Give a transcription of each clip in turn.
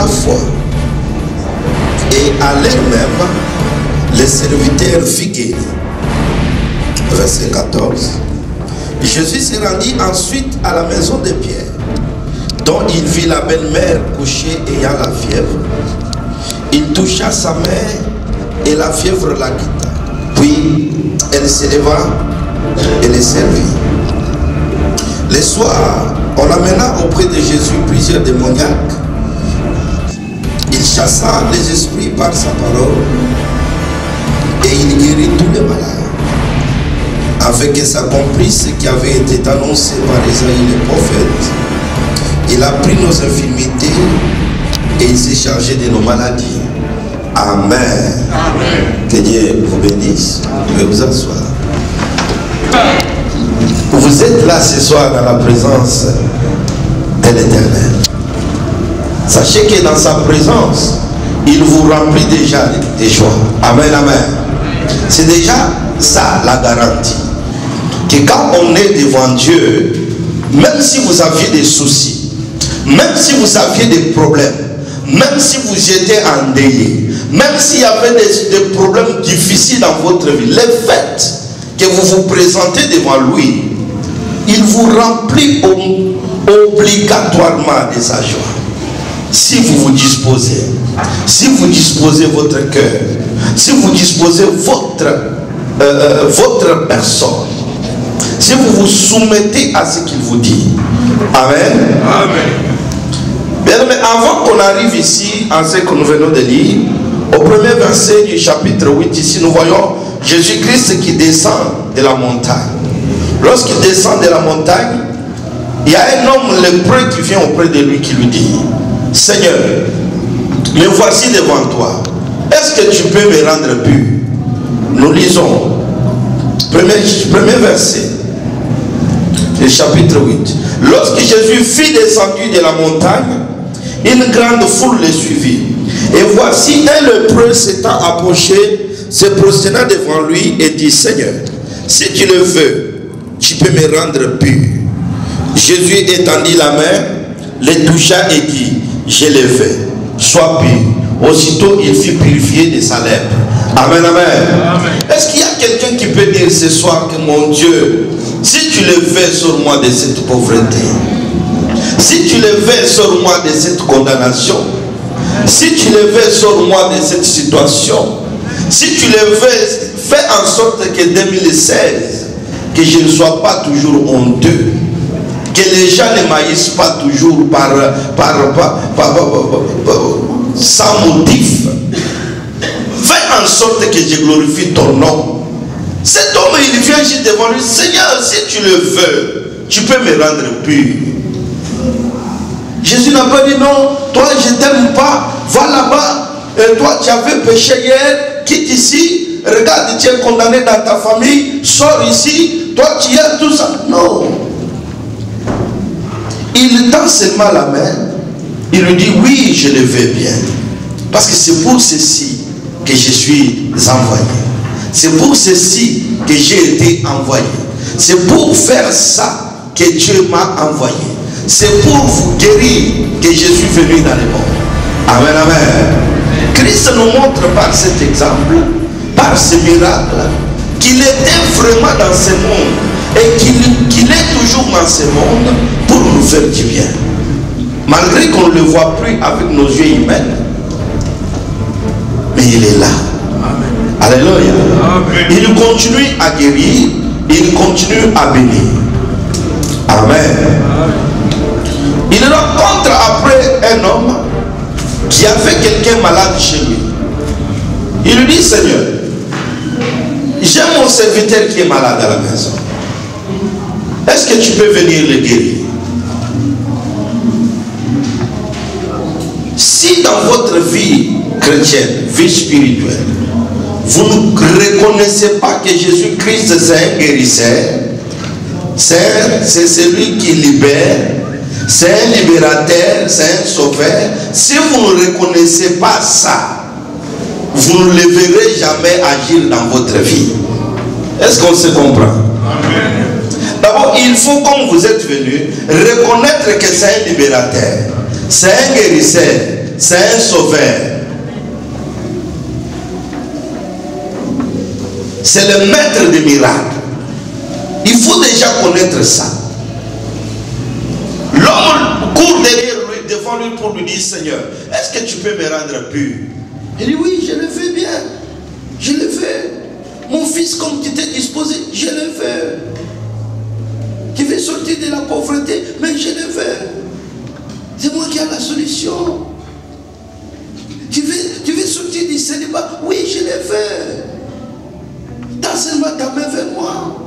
la foi. Et à l'heure même, les serviteurs furent guéris. Verset 14. Jésus se rendit ensuite à la maison de Pierre, dont il vit la belle-mère couchée ayant la fièvre. Il toucha sa mère et la fièvre la quitta. Puis elle s'éleva et les servit. Le soir, on amena auprès de Jésus plusieurs démoniaques. Il chassa les esprits par sa parole et il guérit tous les malades, afin que s'accomplisse ce qui avait été annoncé par Isaïe le prophète. Il a pris nos infirmités et il s'est chargé de nos maladies. Amen. Amen. Que Dieu vous bénisse. Vous pouvez vous asseoir. Vous êtes là ce soir dans la présence de l'Éternel. Sachez que dans sa présence, il vous remplit déjà des joies. Amen, amen. C'est déjà ça la garantie. Que quand on est devant Dieu, même si vous aviez des soucis, même si vous aviez des problèmes, même si vous étiez endeuillé, même s'il y avait des problèmes difficiles dans votre vie, le fait que vous vous présentez devant lui, il vous remplit obligatoirement de sa joie. Si vous vous disposez votre cœur, si vous disposez votre personne, si vous vous soumettez à ce qu'il vous dit. Amen. Amen. Bien, mais avant qu'on arrive ici, en ce que nous venons de lire, au premier verset du chapitre 8, ici nous voyons Jésus-Christ qui descend de la montagne. Lorsqu'il descend de la montagne, il y a un homme lépreux qui vient auprès de lui qui lui dit: Seigneur, me voici devant toi. Est-ce que tu peux me rendre pur? Nous lisons premier verset du chapitre 8. Lorsque Jésus fut descendu de la montagne, une grande foule le suivit. Et voici un lépreux s'étant approché, se prosternant devant lui et dit: Seigneur, si tu le veux, tu peux me rendre pur. Jésus étendit la main, le toucha et dit: je le veux, sois pur. Aussitôt il fut purifié de sa lèpre. Amen, amen. Est-ce qu'il y a quelqu'un qui peut dire ce soir que mon Dieu, si tu le veux, sors-moi de cette pauvreté, si tu le veux, sors-moi de cette condamnation, si tu le veux, sors-moi de cette situation, si tu le veux, fais en sorte que 2016, que je ne sois pas toujours honteux, que les gens ne m'haïssent pas toujours sans motif. Fais en sorte que je glorifie ton nom. Cet homme, il vient juste devant lui: Seigneur, si tu le veux, tu peux me rendre pur. Jésus n'a pas dit: non, toi je t'aime pas, va là-bas, et toi tu avais péché hier, quitte ici, regarde, tu es condamné dans ta famille, sors ici, toi tu es tout ça. Non. Il tend seulement la main, il lui dit: oui, je le veux bien, parce que c'est pour ceci que je suis envoyé. C'est pour ceci que j'ai été envoyé. C'est pour faire ça que Dieu m'a envoyé. C'est pour vous guérir que je suis venu dans le monde. Amen, amen. Christ nous montre par cet exemple, par ce miracle, qu'il était vraiment dans ce monde et qu'il est toujours dans ce monde pour nous faire du bien. Malgré qu'on ne le voit plus avec nos yeux humains, mais il est là. Amen. Alléluia. Amen. Il continue à guérir, il continue à bénir. Amen. Amen. Il rencontre après un homme qui avait quelqu'un malade chez lui. Il lui dit: Seigneur, j'ai mon serviteur qui est malade à la maison. Est-ce que tu peux venir le guérir? Si dans votre vie chrétienne, vie spirituelle, vous ne reconnaissez pas que Jésus-Christ c'est un guérisseur, c'est celui qui libère, c'est un libérateur, c'est un sauveur, si vous ne reconnaissez pas ça, vous ne le verrez jamais agir dans votre vie. Est-ce qu'on se comprend? D'abord, il faut, comme vous êtes venu, reconnaître que c'est un libérateur, c'est un guérisseur, c'est un sauveur. C'est le maître des miracles. Il faut déjà connaître ça. L'homme court derrière lui, devant lui pour lui dire, Seigneur, est-ce que tu peux me rendre pur? Il dit, oui, je le fais bien. Je le fais. Mon fils, comme tu t'es disposé, je le fais. Tu veux sortir de la pauvreté, mais je le fais. C'est moi qui ai la solution. Tu veux sortir du célibat? Oui, je le fais. T'as seulement ta main vers moi.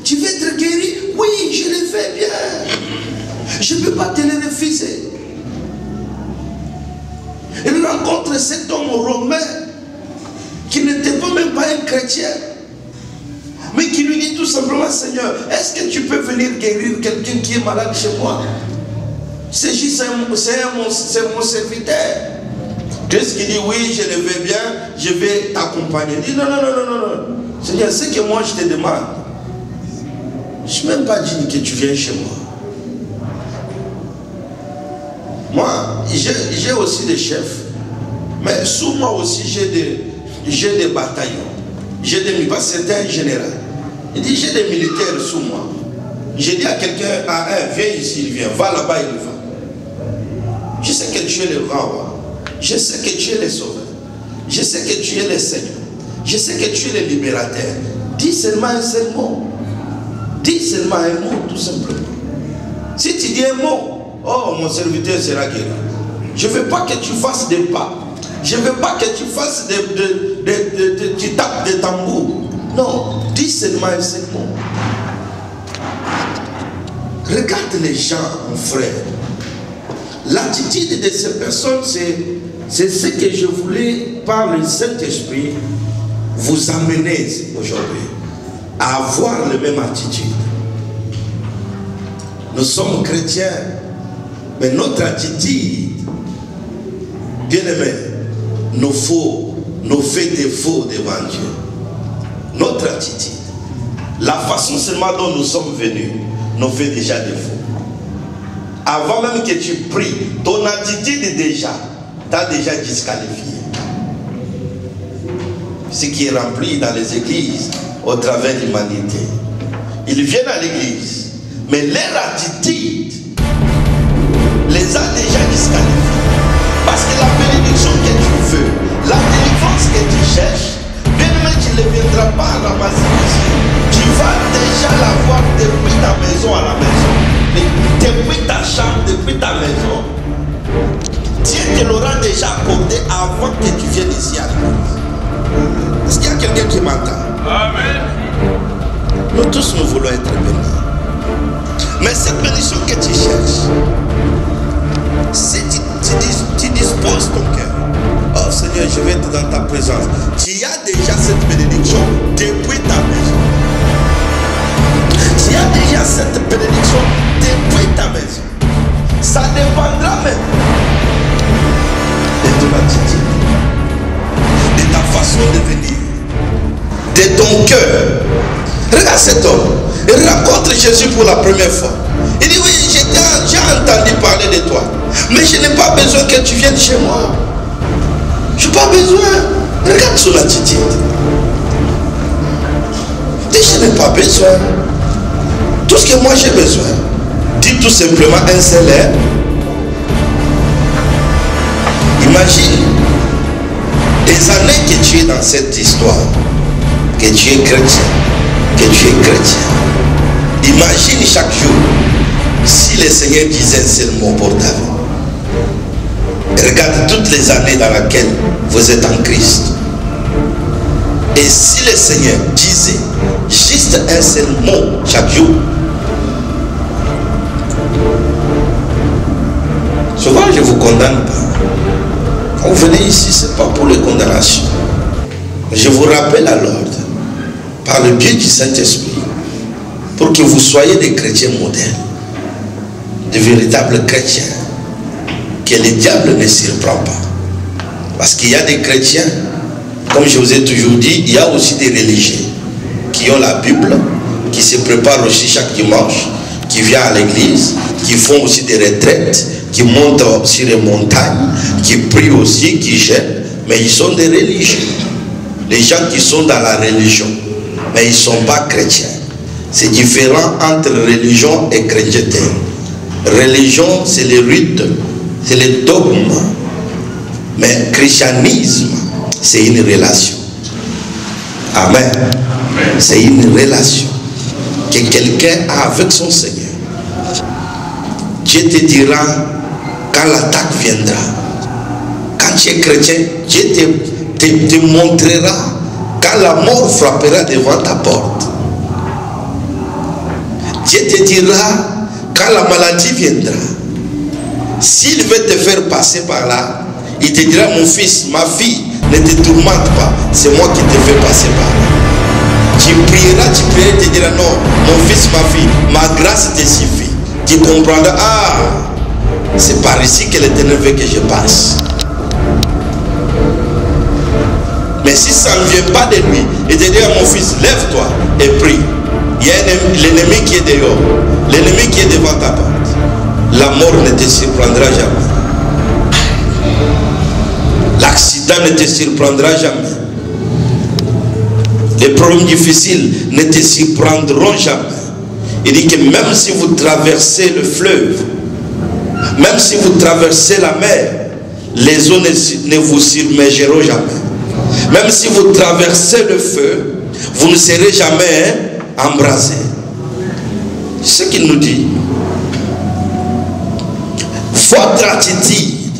Tu veux être guéri? Oui, je le fais bien. Je ne peux pas te le refuser. Il rencontre cet homme romain qui n'était pas même pas un chrétien, mais qui lui dit tout simplement, Seigneur, est-ce que tu peux venir guérir quelqu'un qui est malade chez moi? C'est juste mon serviteur. Qu'est-ce qu'il dit? Oui, je le veux bien, je vais t'accompagner. Il dit non, non, non, non, non. Seigneur, c'est que moi je te demande. Je n'ai même pas dit que tu viens chez moi. Moi, j'ai aussi des chefs, mais sous moi aussi j'ai des bataillons. J'ai des militaires, c'est un général. Il dit j'ai des militaires sous moi. J'ai dit à quelqu'un, viens ici, il vient, va là-bas, il va. Je sais que tu es le grand roi. Je sais que tu es le sauveur. Je sais que tu es le Seigneur. Je sais que tu es le libérateur. Dis seulement un seul mot. Dis seulement un mot, tout simplement. Si tu dis un mot, oh, mon serviteur sera guéri. Je ne veux pas que tu fasses des pas. Je ne veux pas que tu fasses tu tapes des tambours. Non, dis seulement un seul mot. Regarde les gens, mon frère. L'attitude de ces personnes, c'est ce que je voulais, par le Saint-Esprit, vous amener aujourd'hui à avoir la même attitude. Nous sommes chrétiens, mais notre attitude, bien aimé, nous fait défaut devant Dieu. Notre attitude, la façon seulement dont nous sommes venus, nous fait déjà défaut. Avant même que tu pries, ton attitude déjà t'a déjà disqualifié. Ce qui est rempli dans les églises au travers de l'humanité. Ils viennent à l'église, mais leur attitude les a déjà disqualifiés. Parce que la bénédiction que tu veux, la délivrance que tu cherches, bien même tu ne viendras pas ramasser ici. Tu vas déjà l'avoir depuis ta maison à la maison. Depuis ta chambre, depuis ta maison. Dieu te l'aura déjà accordé avant que tu viennes ici à l'église. Est-ce qu'il y a quelqu'un qui m'entend? Amen. Nous tous nous voulons être bénis. Mais cette bénédiction que tu cherches, si tu disposes ton cœur, oh Seigneur, je vais être dans ta présence. Tu as déjà cette bénédiction depuis ta maison. Tu as déjà cette bénédiction depuis ta maison. Ça dépendra même de ton attitude, de ta façon de venir, de ton cœur. Regarde cet homme, il rencontre Jésus pour la première fois. Il dit oui, j'ai entendu parler de toi, mais je n'ai pas besoin que tu viennes chez moi. Je n'ai pas besoin. Regarde son attitude. Dis, je n'ai pas besoin. Tout ce que moi j'ai besoin, dis tout simplement un seul air. Imagine des années que tu es dans cette histoire, que tu es chrétien, que tu es chrétien. Imagine chaque jour si le Seigneur disait un seul mot pour ta vie. Et regarde toutes les années dans lesquelles vous êtes en Christ. Et si le Seigneur disait juste un seul mot chaque jour, souvent je ne vous condamne pas. Quand vous venez ici, ce n'est pas pour les condamnations. Je vous rappelle à l'ordre, par le biais du Saint-Esprit, pour que vous soyez des chrétiens modernes, de véritables chrétiens, que le diable ne surprend pas. Parce qu'il y a des chrétiens, comme je vous ai toujours dit, il y a aussi des religieux qui ont la Bible, qui se préparent aussi chaque dimanche, qui viennent à l'église, qui font aussi des retraites, qui montent sur les montagnes, qui prient aussi, qui jeûnent, mais ils sont des religieux. Les gens qui sont dans la religion, mais ils ne sont pas chrétiens. C'est différent entre religion et chrétienté. Religion, c'est les rites, c'est les dogmes. Mais christianisme, c'est une relation. Amen. C'est une relation que quelqu'un a avec son Seigneur. Dieu te dira quand l'attaque viendra. Quand tu es chrétien, Dieu te montrera quand la mort frappera devant ta porte. Dieu te dira quand la maladie viendra. S'il veut te faire passer par là, il te dira, mon fils, ma fille, ne te tourmente pas, c'est moi qui te fais passer par là. Tu prieras, il te dira, non, mon fils, ma fille, ma grâce te suffit. Tu comprendras, ah, c'est par ici que l'Éternel veut que je passe. Mais si ça ne vient pas de lui, il te dira, mon fils, lève-toi et prie. Il y a l'ennemi qui est dehors, l'ennemi qui est devant ta porte. La mort ne te surprendra jamais. L'accident ne te surprendra jamais. Les problèmes difficiles ne te surprendront jamais. Il dit que même si vous traversez le fleuve, même si vous traversez la mer, les eaux ne vous submergeront jamais. Même si vous traversez le feu, vous ne serez jamais embrasé. C'est ce qu'il nous dit. Votre attitude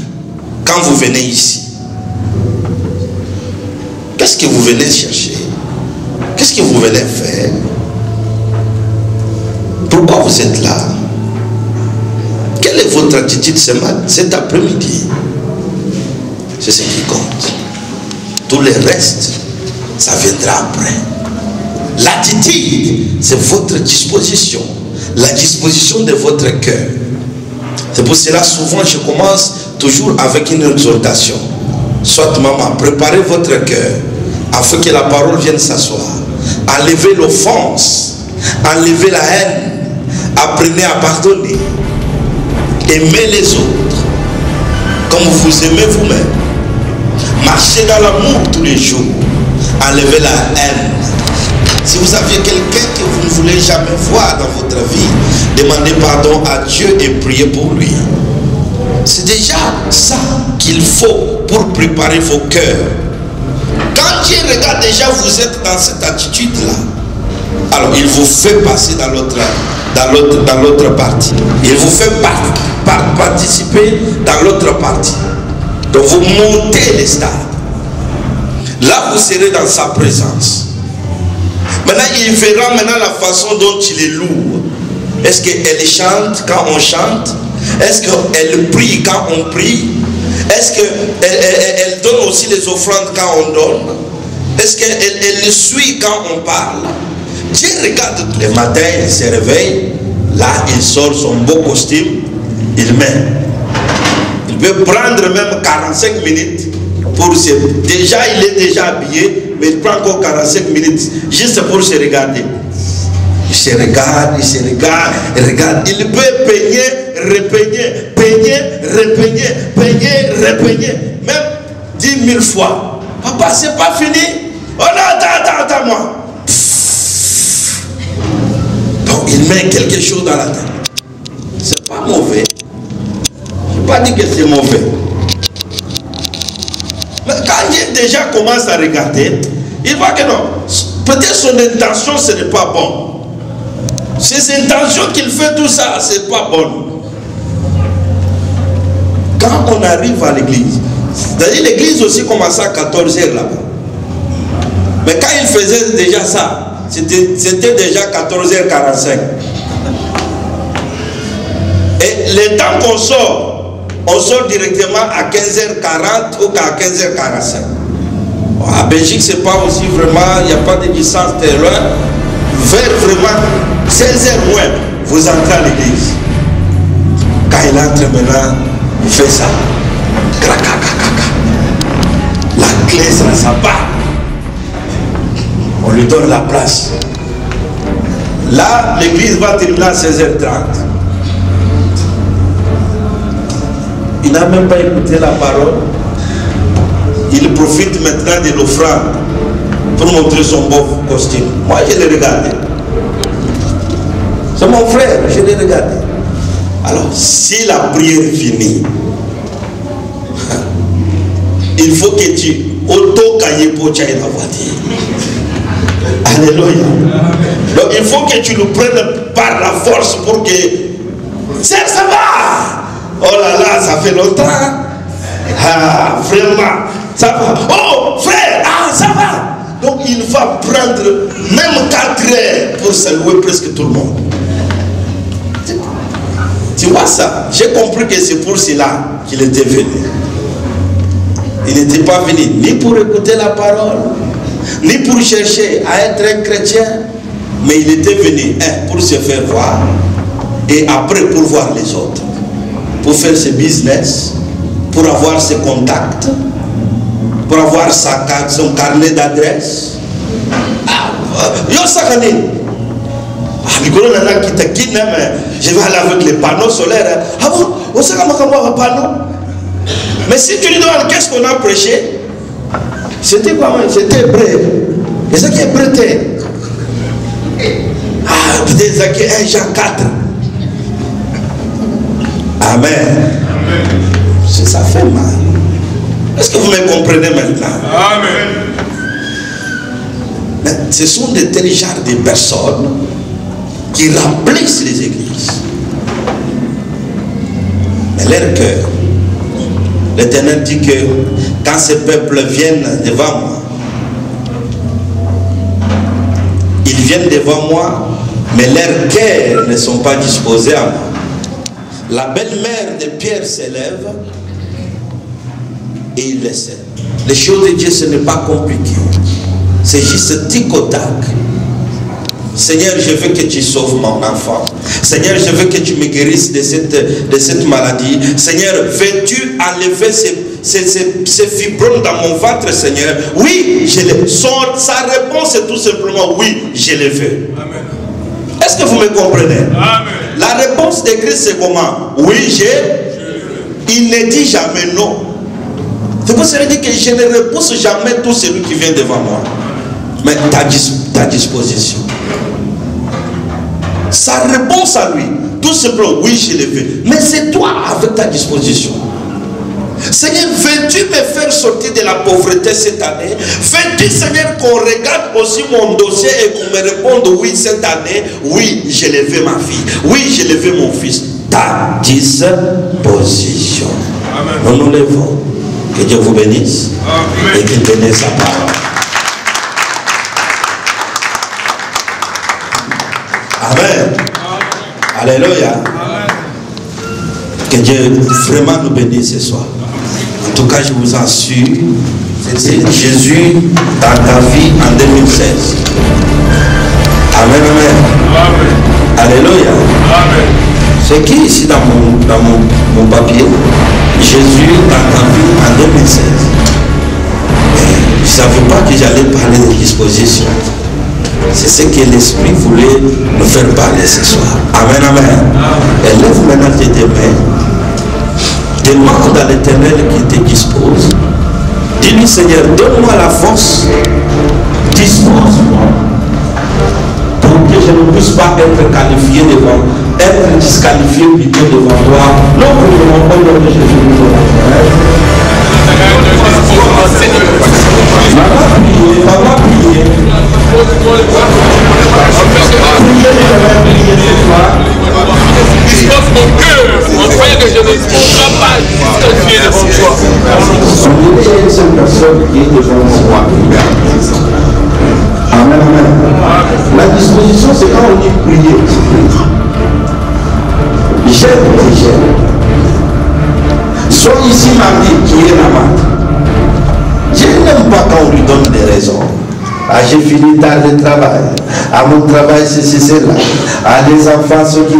quand vous venez ici, qu'est-ce que vous venez chercher? Qu'est-ce que vous venez faire? Pourquoi vous êtes là? Quelle est votre attitude cet après-midi? C'est ce qui compte. Tout le reste, ça viendra après. L'attitude, c'est votre disposition. La disposition de votre cœur. C'est pour cela, souvent, je commence toujours avec une exhortation. Soit maman, préparez votre cœur afin que la parole vienne s'asseoir. Enlevez l'offense, enlevez la haine, apprenez à pardonner, aimez les autres comme vous aimez vous-même. Marchez dans l'amour tous les jours, enlevez la haine. Si vous aviez quelqu'un que vous ne voulez jamais voir dans votre vie, demandez pardon à Dieu et priez pour lui. C'est déjà ça qu'il faut pour préparer vos cœurs. Quand Dieu regarde déjà, vous êtes dans cette attitude-là. Alors il vous fait passer dans l'autre partie. Il vous fait participer dans l'autre partie. Donc vous montez les stades. Là vous serez dans sa présence. Maintenant, il verra maintenant la façon dont il est lourd. Est-ce qu'elle chante quand on chante? Est-ce qu'elle prie quand on prie? Est-ce qu'elle donne aussi les offrandes quand on donne? Est-ce qu'elle suit quand on parle? Dieu regarde le matin, il se réveille. Là, il sort son beau costume. Il met. Il peut prendre même 45 minutes pour se... Déjà, il est déjà habillé, mais il prend encore 45 minutes juste pour se regarder. Il se regarde, il se regarde, il regarde. Il peut peigner, repeigner, peigner, repeigner, peigner, repeigner. Même 10 000 fois. Papa, c'est pas fini. Oh non, attends, moi. Donc, il met quelque chose dans la tête. C'est pas mauvais. Je ne vais pas dire que c'est mauvais. Mais quand il déjà commence à regarder, il voit que non. Peut-être son intention, ce n'est pas bon. Ses intentions qu'il fait tout ça, ce n'est pas bon. Quand on arrive à l'église, c'est-à-dire l'église aussi commençait à 14h là-bas. Mais quand il faisait déjà ça, c'était déjà 14h45. Et le temps qu'on sort, on sort directement à 15h40 ou à 15h45. À Belgique, c'est pas aussi vraiment, il n'y a pas de distance très loin. Vers vraiment 16h moins, vous entrez à l'église. Quand il entre maintenant, il fait ça. La clé, ça part. On lui donne la place. Là, l'église va terminer à 16h30. Il n'a même pas écouté la parole. Il profite maintenant de l'offrande pour montrer son beau costume. Moi, je l'ai regardé. C'est mon frère, je l'ai regardé. Alors, si la prière est finie, il faut que tu auto-cahier pour la voiture. Alléluia. Donc, il faut que tu le prennes par la force pour que... Ça va. Oh là là, ça fait longtemps. Ah, vraiment, ça va. Oh, frère, ah, ça va. Donc, il va prendre même 4 heures pour saluer presque tout le monde. Tu vois ça? J'ai compris que c'est pour cela qu'il était venu. Il n'était pas venu ni pour écouter la parole, ni pour chercher à être un chrétien, mais il était venu, pour se faire voir, et après pour voir les autres, pour faire ses business, pour avoir ses contacts, pour avoir son carnet d'adresse. Je vais aller avec les panneaux solaires. Ah bon? On sait comment on va un panneau. Mais si tu lui demandes qu'est-ce qu'on a prêché, c'était quoi? C'était hébreu. Et ça qui est prêté. Ah, peut-être 1 Jean 4. Amen. Ça fait mal. Est-ce que vous me comprenez maintenant? Amen. Mais ce sont des tels genres de personnes qui remplissent les églises. Mais leur cœur, l'Éternel dit que quand ces peuples viennent devant moi, ils viennent devant moi, mais leurs cœurs ne sont pas disposés à moi. La belle-mère de Pierre s'élève et il laisse. Les choses de Dieu, ce n'est pas compliqué. C'est juste tic au tac. Seigneur, je veux que tu sauves mon enfant. Seigneur, je veux que tu me guérisses de cette maladie. Seigneur, veux-tu enlever ces fibromes dans mon ventre, Seigneur? Oui, je les veux. Sa réponse est tout simplement oui, je les veux. Amen. Est-ce que vous me comprenez? Amen. La réponse de Christ, c'est comment? Oui, il ne dit jamais non. C'est pour ça dire que je ne repousse jamais tout celui qui vient devant moi. Mais ta disposition. Sa réponse à lui, tout simplement, oui, je le veux. Mais c'est toi avec ta disposition. Seigneur, veux-tu me faire sortir de la pauvreté cette année? Veux-tu, Seigneur, qu'on regarde aussi mon dossier et qu'on me réponde oui cette année? Oui, je le veux ma fille. Oui, je le veux mon fils. Ta disposition. Amen. Nous nous levons. Que Dieu vous bénisse. Amen. Et qu'il bénisse sa parole. Amen. Alléluia. Amen. Que Dieu vraiment nous bénisse ce soir. En tout cas, je vous assure, c'est Jésus dans ta vie en 2016. Amen, amen. Amen. Alléluia. Amen. C'est qui ici dans mon papier? Jésus dans ta vie en 2016. Je ne savais pas que j'allais parler de disposition. C'est ce que l'Esprit voulait nous faire parler ce soir. Amen, amen. Élève maintenant tes mains. Demande à l'Éternel qui te dispose. Dis-lui, Seigneur, donne-moi la force. Dispose-moi. Pour que je ne puisse pas être qualifié devant, être disqualifié plutôt devant toi. Non, pour le nom de Jésus. Maman prier. Dispose mon cœur, en croyant que je ne serai pas disqualifié devant toi. Il y a une seule personne qui est devant moi. Amen, amen. La disposition, c'est quand on dit prier. J'aime. Sois ici mardi, qui est la main. Je n'aime pas quand on lui donne des raisons. Ah, j'ai fini tard le travail. À mon travail, c'est cela. Ah, les enfants sont qui.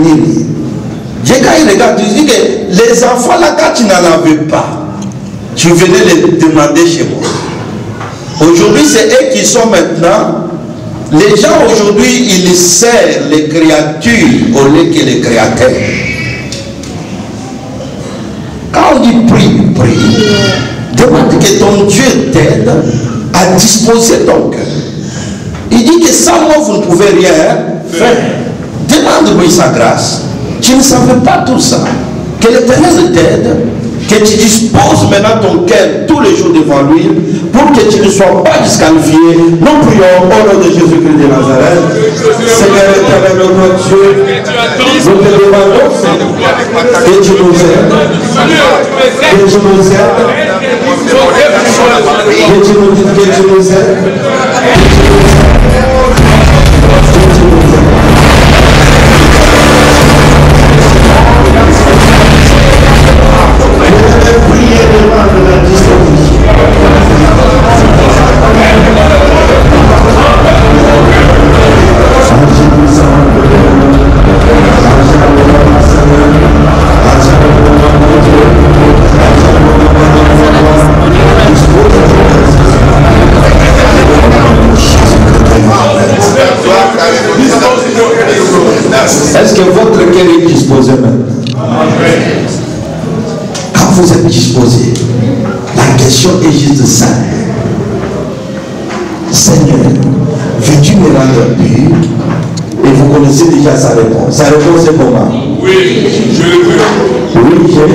Quand il regarde, tu dis que les enfants là, quand tu n'en avais pas, tu venais les demander chez moi. Aujourd'hui, c'est eux qui sont maintenant. Les gens aujourd'hui, ils servent les créatures au lieu que les créateurs. Quand on dit Demande que ton Dieu t'aide à disposer ton cœur. Il dit que sans moi, vous ne pouvez rien faire. Demande-lui sa grâce. Tu ne savais pas tout ça. Que l'Éternel t'aide, que tu disposes maintenant ton cœur tous les jours devant lui, pour que tu ne sois pas disqualifié. Nous prions au nom de Jésus-Christ de Nazareth. Seigneur éternel, notre Dieu, nous te demandons, Seigneur, que tu nous aides. Que tu nous aides. Que tu nous dises que tu nous aides. Est-ce que votre cœur est disposé maintenant? Quand vous êtes disposé, la question est juste simple. Seigneur, veux-tu me rendre pur? Et vous connaissez déjà sa réponse. Sa réponse est comment? Oui, je le veux. Oui, je le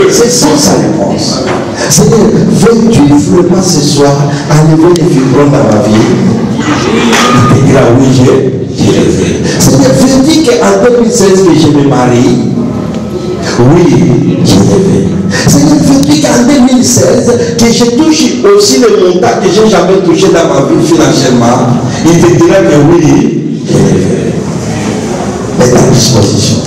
veux. C'est ça sa réponse. Seigneur, veux-tu vraiment ce soir enlever les fibromes dans ma vie? Il te dira oui, je le veux. Seigneur, veux-tu qu'en 2016 que je me marie? Oui, je le veux. Seigneur, veux-tu qu'en 2016 que je touche aussi le montant que je n'ai jamais touché dans ma vie financièrement? Il te dira que oui, je le veux. Mets ta disposition.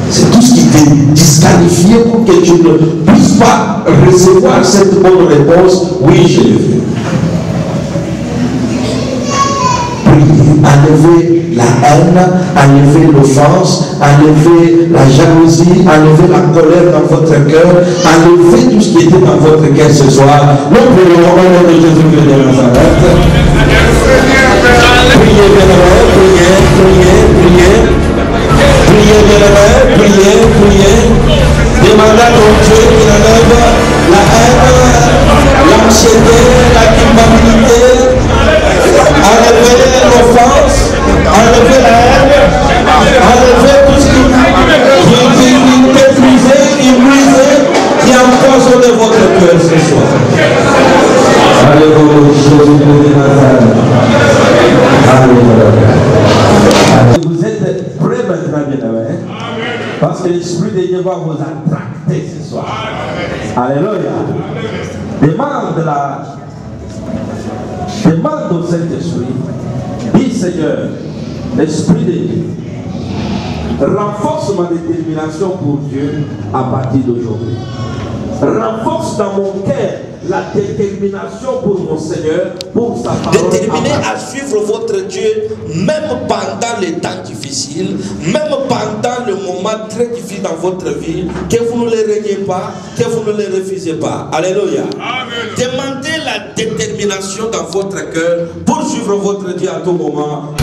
C'est tout ce qui t'est disqualifié pour que tu ne puisses pas recevoir cette bonne réponse. Oui, je le veux. Enlever la haine, enlever l'offense, enlever la jalousie, enlever la colère dans votre cœur, enlever tout ce qui était dans votre cœur ce soir. Nous prions au nom de Jésus-Christ de Nazareth. Priez, bien-aimés, priez, priez, priez. Priez, bien-aimés, priez, priez. Demandez à ton Dieu qu'il enlève la haine, l'anxiété, la culpabilité. Enlever l'offense, enlever la haine, enlever tout ce qui détruisait, qui brisait, qui empoisonnait votre cœur ce soir. Alléluia, Jésus de Nazareth. Alléluia. Vous êtes prêts maintenant, bien-aimés, parce que l'Esprit de Dieu va vous attracter ce soir. Alléluia. Demande au Saint-Esprit, dis Seigneur, Esprit de Dieu, renforce ma détermination pour Dieu à partir d'aujourd'hui. Renforce dans mon cœur la détermination pour mon Seigneur, pour sa parole. Déterminé à suivre votre Dieu, même pendant les temps difficiles, même pendant le moment très difficile dans votre vie, que vous ne les reniez pas, que vous ne les refusez pas. Alléluia. Amen. Demandez la détermination dans votre cœur pour suivre votre Dieu à tout moment.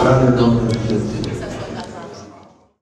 Dans le nom de Jésus.